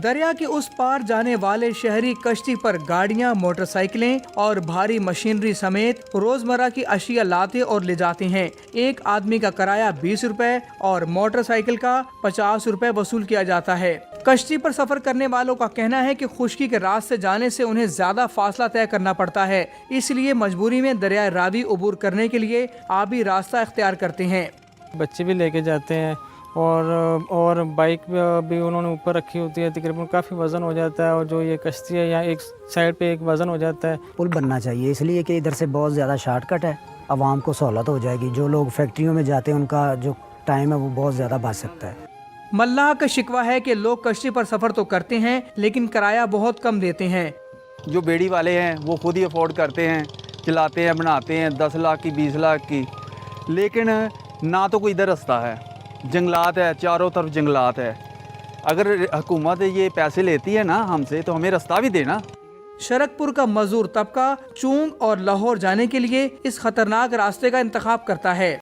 دریا کے اس پار جانے والے شہری کشتی پر گاڑیاں، موٹر سائیکلیں اور بھاری مشینری سمیت روزمرہ کی اشیاء لاتے اور لے جاتے ہیں۔ ایک آدمی کا کرایہ 20 روپے اور موٹر سائیکل کا 50 روپے وصول کیا جاتا ہے۔ کشتی پر سفر کرنے والوں کا کہنا ہے کہ خشکی کے راستے جانے سے انہیں زیادہ فاصلہ طے کرنا پڑتا ہے، اس لیے مجبوری میں دریائے راوی عبور کرنے کے لیے آبی راستہ اختیار کرتے ہیں۔ بچے بھی لے کے جاتے ہیں اور بائک بھی انہوں نے اوپر رکھی ہوتی ہے، تقریباً کافی وزن ہو جاتا ہے، اور جو یہ کشتی ہے یہاں ایک سائڈ پہ ایک وزن ہو جاتا ہے۔ پل بننا چاہیے اس لیے کہ ادھر سے بہت زیادہ شارٹ کٹ ہے، عوام کو سہولت ہو جائے گی، جو لوگ فیکٹریوں میں جاتے ہیں ان کا جو ٹائم ہے وہ بہت زیادہ بچ سکتا ہے۔ ملاح کا شکوہ ہے کہ لوگ کشتی پر سفر تو کرتے ہیں لیکن کرایہ بہت کم دیتے ہیں۔ جو بیڑی والے ہیں وہ خود ہی افورڈ کرتے ہیں، چلاتے ہیں، بناتے ہیں 10 لاکھ کی 20 لاکھ کی، لیکن نہ تو کوئی ادھر رستہ ہے، جنگلات ہے، چاروں طرف جنگلات ہے۔ اگر حکومت یہ پیسے لیتی ہے نا ہم سے تو ہمیں رستہ بھی دینا۔ شرک پور کا مزدور طبقہ چونگ اور لاہور جانے کے لیے اس خطرناک راستے کا انتخاب کرتا ہے۔